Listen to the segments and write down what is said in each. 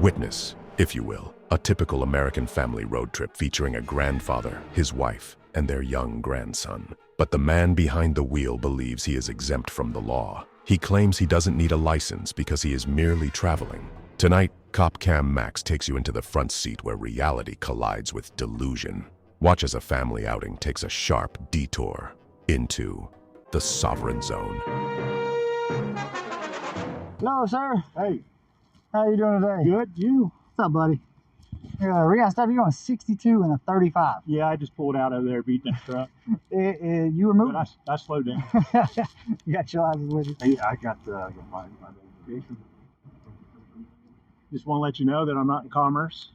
Witness, if you will, a typical American family road trip featuring a grandfather, his wife, and their young grandson. But the man behind the wheel believes he is exempt from the law. He claims he doesn't need a license because he is merely traveling. Tonight, Cop Cam Max takes you into the front seat where reality collides with delusion. Watch as a family outing takes a sharp detour into the sovereign zone. Hello, sir. Hey, How you doing today? good. You? What's up, buddy? Yeah, we got stuff. You're going 62 and a 35. Yeah, I just pulled out over there beating that truck. You were moving? But I slowed down. You got your license with you? Yeah, I got my identification. Just want to let you know that I'm not in commerce.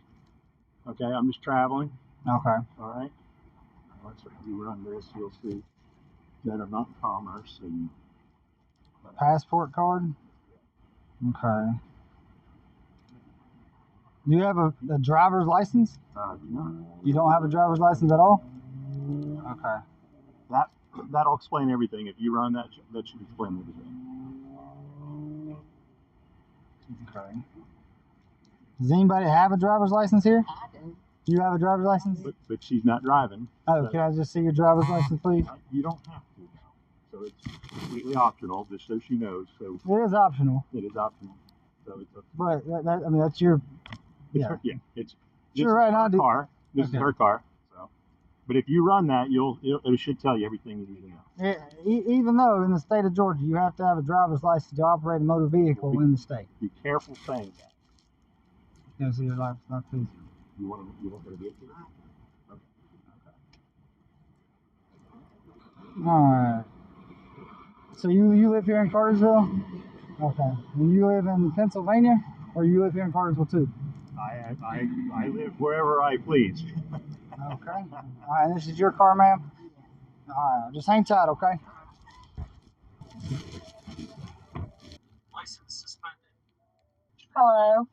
Okay, I'm just traveling. Okay. All right. Once you run this, you'll see that I'm not in commerce. And Passport card? Okay. Do you have a driver's license? no. You don't have a driver's license at all? Okay. That'll explain everything. If you run that should explain everything. Okay. Does anybody have a driver's license here? Do you have a driver's license? But she's not driving. Oh, so can I just see your driver's license, please? you don't have to now. So it's completely optional, just so she knows. So It is optional, it is optional. So it's but I mean, that's your... It's Sure, right now, her car. This is Okay. her car. So, but if you run that, it should tell you everything you need to know. Even though in the state of Georgia you have to have a driver's license to operate a motor vehicle in the state. Be careful saying that. Yeah, so your license, please. You want her to get to that? Okay. All right. So you live here in Cartersville? Okay. And you live in Pennsylvania, or you live here in Cartersville too? I live wherever I please. Okay. All right. This is your car, ma'am. All right. Just hang tight, okay? License suspended. Hello.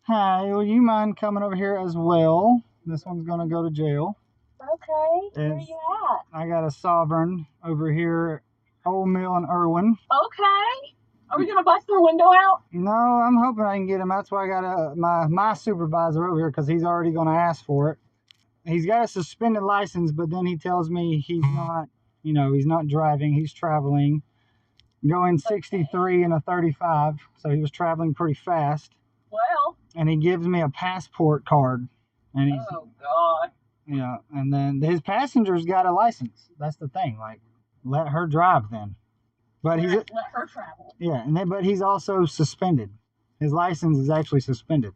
Hi. Will you mind coming over here as well? This one's gonna go to jail. Okay. Where It's- you at? I got a Sovereign over here, Old Mill and Irwin. Okay. Are we gonna bust their window out? No, I'm hoping I can get him. That's why I got my supervisor over here, because he's already going to ask for it. He's got a suspended license, but then he tells me he's not, he's not driving. He's traveling, going 63 and a 35. So he was traveling pretty fast. Well. And he gives me a passport card. And he's, Oh God. yeah. And then his passenger's got a license. That's the thing. Like, let her drive then. But he's Let her travel. yeah, but he's also suspended. His license is actually suspended.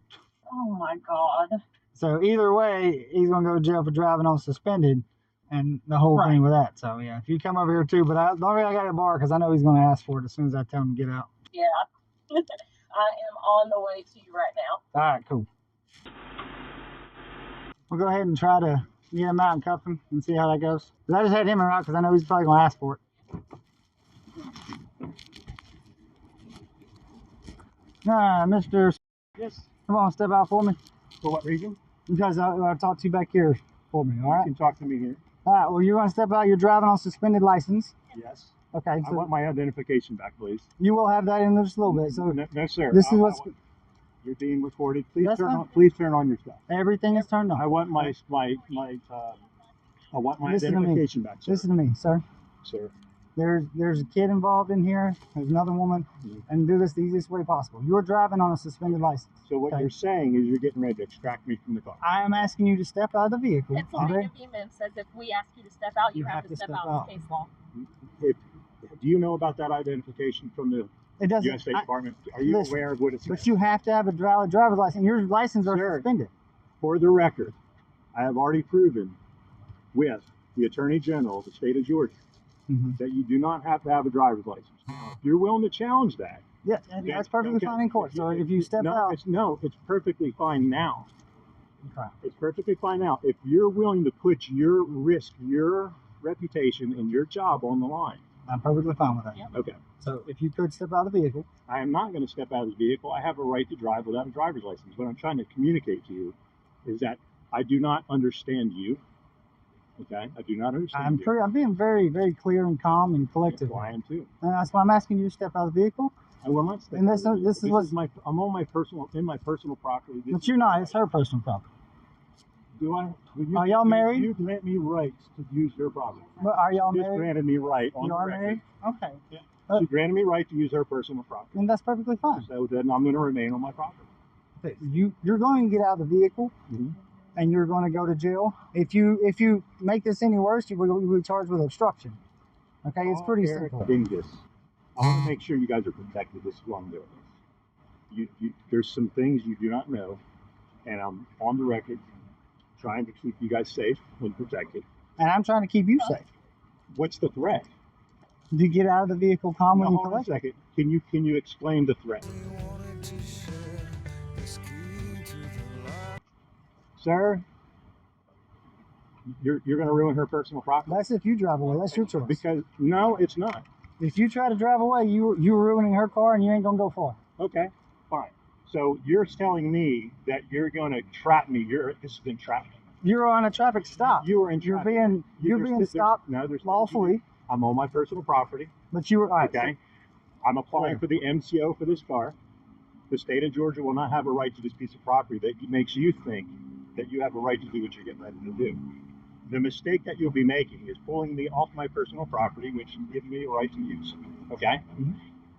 Oh my God. So either way, he's gonna go to jail for driving on suspended, and the whole thing with that. So yeah, if you come over here too, but the only reason I got a bar because I know he's gonna ask for it as soon as I tell him to get out. Yeah. I am on the way to you right now. All right, cool. We'll go ahead and try to get him out and cuff him and see how that goes. 'Cause I just had him in route because I know he's probably gonna ask for it. Mr. Yes. Come on, step out for me. For what reason? Because I'll talk to you back here for me, all You right? can talk to me here. All right, well, you want to step out. You're driving on suspended license. Yes. Okay, I so want my identification back, please. you will have that in just a little bit. So No, sir. this is what's... You're being recorded. Please That's turn fine. on. Please turn on your stuff. Everything is turned I on. want my I want my Listen to me. identification back, sir. Listen to me, sir. Sir. There's a kid involved in here. There's another woman. And do this the easiest way possible. You're driving on a suspended license. So what Okay. you're saying is you're getting ready to extract me from the car. I am asking you to step out of the vehicle. Pennsylvania Beeman says if we ask you to step out, you have to step out. It's case law. If, do you know about that identification from the It doesn't... U.S. State Department? Are you listen, aware of what it's? But you have to have a valid driver's license. Your license are Sure. suspended. For the record, I have already proven with the Attorney General of the state of Georgia that you do not have to have a driver's license. Now, if you're willing to challenge that, Yeah, and that's perfectly fine in court. So if you step out... It's perfectly fine now. Okay. It's perfectly fine now. If you're willing to put your risk, your reputation, and your job on the line. I'm perfectly fine with that. Yep. Okay. So if you could step out of the vehicle. I am not going to step out of the vehicle. I have a right to drive without a driver's license. What I'm trying to communicate to you is that I do not understand you. Okay? I do not understand you. I'm being very, very clear and calm and collected. Well, I am too. And that's why I'm asking you to step out of the vehicle. I will not step And out of the vehicle. this is what. I'm on my personal property. But you're not. It's her personal property. Are y'all married? You grant me rights to use your property. But are y'all You married? granted me right on You the are record. married? Okay. Yeah. She granted me right to use her personal property. And that's perfectly fine. So then I'm going to remain on my property. You're going to get out of the vehicle, Mm-hmm. and you're going to go to jail. If you make this any worse, you will be charged with obstruction. Okay, it's pretty simple. Dingus. I want to make sure you guys are protected. This is what I'm doing. There's some things you do not know, and I'm on the record trying to keep you guys safe and protected. And I'm trying to keep you safe. What's the threat? You get out of the vehicle calmly and Hold on a collected. second. Can you explain the threat? Sir, you're going to ruin her personal property. That's if you drive away. That's your choice. Because no, it's not. If you try to drive away, you're ruining her car, and you ain't gonna go far. Okay, fine. So you're telling me that you're going to trap me. This has been trapping. You're on a traffic stop. You are in. You're being stopped lawfully. I'm on my personal property. But you were all right. Okay. I'm applying for the MCO for this car. The state of Georgia will not have a right to this piece of property that makes you think that you have a right to do what you're getting ready to do. The mistake that you'll be making is pulling me off my personal property, which you give me a right to use. Okay? Mm-hmm.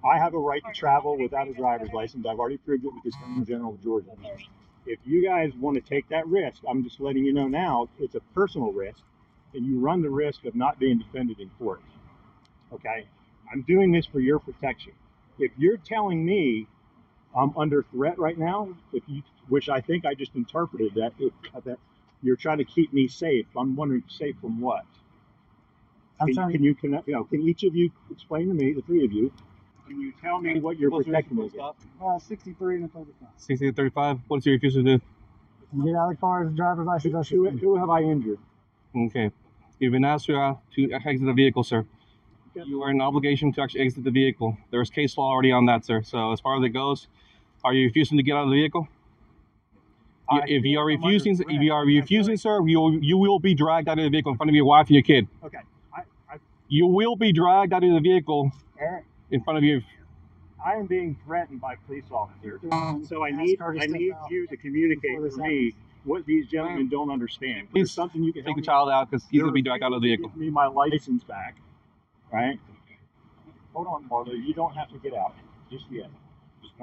I have a right to travel without a driver's license. I've already proved it with the Attorney General of Georgia. If you guys want to take that risk, I'm just letting you know now, it's a personal risk, and you run the risk of not being defended in court. Okay? I'm doing this for your protection. If you're telling me I'm under threat right now, which I think I just interpreted that you're trying to keep me safe. I'm wondering, safe from what? Can each of you explain to me, the three of you, can you tell me what you're protecting me against? 63 and a 35. 60 and 35. What's your refusal to do? Get out of the car, driver's license. Who have I injured? Okay. You've been asked to exit the vehicle, sir. Okay. You are in obligation to actually exit the vehicle. There's case law already on that, sir. So as far as it goes, are you refusing to get out of the vehicle? If you are refusing, sir, you will be dragged out of the vehicle in front of your wife and your kid. Okay. You will be dragged out of the vehicle in front of you. I am being threatened by police officers, so I need you to communicate for me what these gentlemen don't understand. Please something you can take the child out because he's going to be dragged out of the vehicle. Give me my license back, right? Hold on, Marlo. You don't have to get out just yet.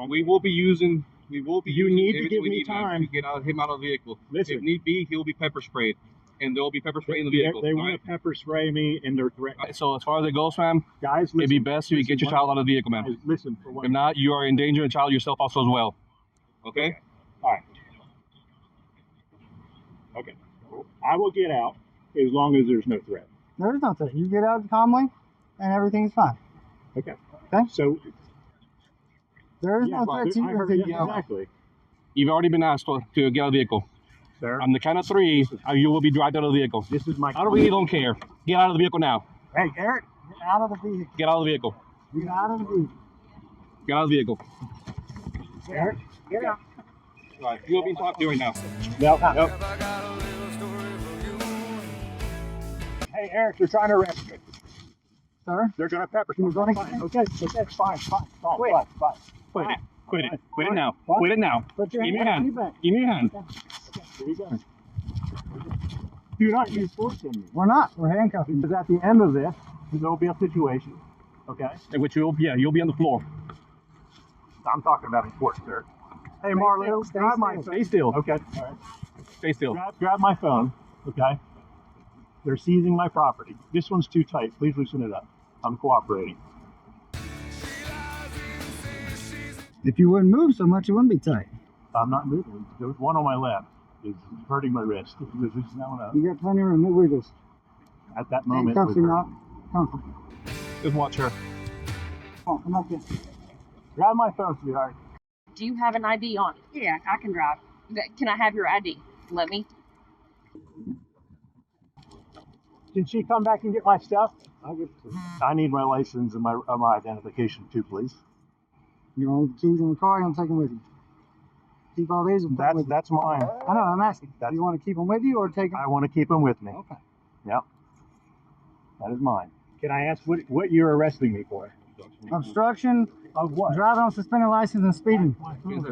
We will be using. You need to give me time to get him out of the vehicle. Listen. If need be, he'll be pepper sprayed, and there will be pepper spray in the vehicle. They want to pepper spray me, and they're threatening. So as far as it goes, fam, guys, it'd be best if you get your child out of the vehicle, man. Guys, listen. For one if not, you are endangering the child yourself also as well. Okay? All right. Okay. I will get out as long as there's no threat. There's no threat. You get out calmly, and everything's fine. Okay. Okay. So there is no threat to you. Exactly. You've already been asked to get out of the vehicle. Sir, on the count of three, you will be dragged out of the vehicle. this is my. I really don't care. Get out of the vehicle now. Hey, Eric. Get out of the vehicle. Get out of the vehicle. Get out of the vehicle. Get out of the vehicle. Eric, get out. All right, you will be talking to right now. Nope. Hey, Eric, they're trying to arrest me. Sir? They're going to pepper me. Okay, fine. Quit it now. Quit it now. Put your Give me your hand. Give me your hand. Here you go. Do not use force on me. We're not. We're handcuffing. Because at the end of this, there will be a situation. Okay? Which you'll be on the floor. I'm talking about in court, sir. Hey, Marlo, grab my phone. Stay still. Okay. All right. Stay still. Grab my phone. Okay. They're seizing my property. This one's too tight. Please loosen it up. I'm cooperating. If you wouldn't move so much, it wouldn't be tight. I'm not moving. There's one on my left. It's hurting my wrist. Loosen that one up. You got plenty of room. No wiggles. At that moment, Handcuffs are not comfortable. Just watch her. Come on, come up here. Grab my phone, sweetheart. Do you have an ID on? Yeah, I can drive. Can I have your ID? Let me. Can she come back and get my stuff? I need my license and my identification too, please. You want keys in the car? You want to take them with you? Keep all these. That's mine. I know. I'm asking. Do you want to keep them with you or take them? I want to keep them with me. Okay. Yep. That is mine. Can I ask what you're arresting me for? Obstruction Of what? Driving on suspended license and speeding.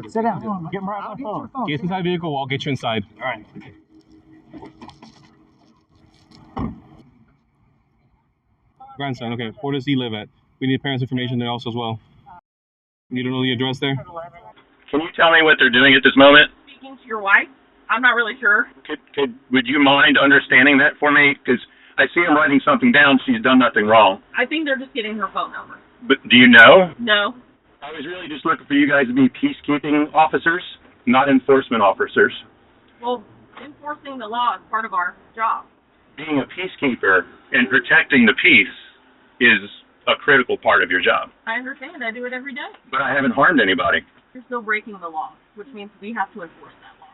Sit down. Get right I'll on get the your phone. phone. Get inside the vehicle. I'll get you inside. All right. Grandson. Okay. Where does he live at? We need parents' information there also as well. You don't know the address there? Can you tell me what they're doing at this moment? Speaking to your wife? I'm not really sure. Would you mind understanding that for me? Because I see him writing something down. She's done nothing wrong. I think they're just getting her phone number. But do you know? No. I was really just looking for you guys to be peacekeeping officers, not enforcement officers. Well, enforcing the law is part of our job. Being a peacekeeper and protecting the peace is a critical part of your job. I understand. I do it every day. But I haven't harmed anybody. You're still breaking the law, which means we have to enforce that law.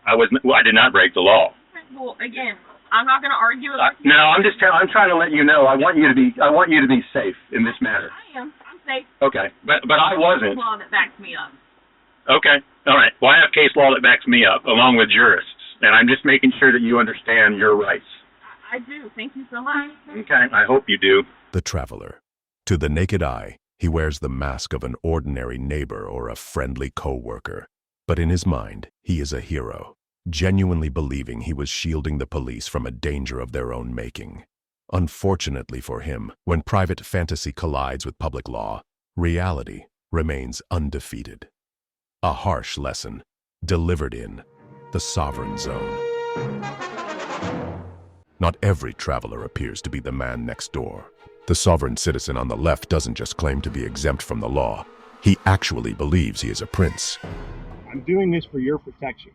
I did not break the law. Well, again, I'm not going to argue with you. No, I'm trying to let you know. I want you to be safe in this matter. I am. I'm safe. Okay, but I wasn't. Law that backs me up. Okay, all right. Well, I have case law that backs me up, along with jurists, and I'm just making sure that you understand your rights. I do. Thank you so much. Okay, I hope you do. The traveler. To the naked eye, he wears the mask of an ordinary neighbor or a friendly co-worker. But in his mind, he is a hero, genuinely believing he was shielding the police from a danger of their own making. Unfortunately for him, when private fantasy collides with public law, reality remains undefeated. A harsh lesson, delivered in the sovereign zone. Not every traveler appears to be the man next door. The sovereign citizen on the left doesn't just claim to be exempt from the law. He actually believes he is a prince. I'm doing this for your protection.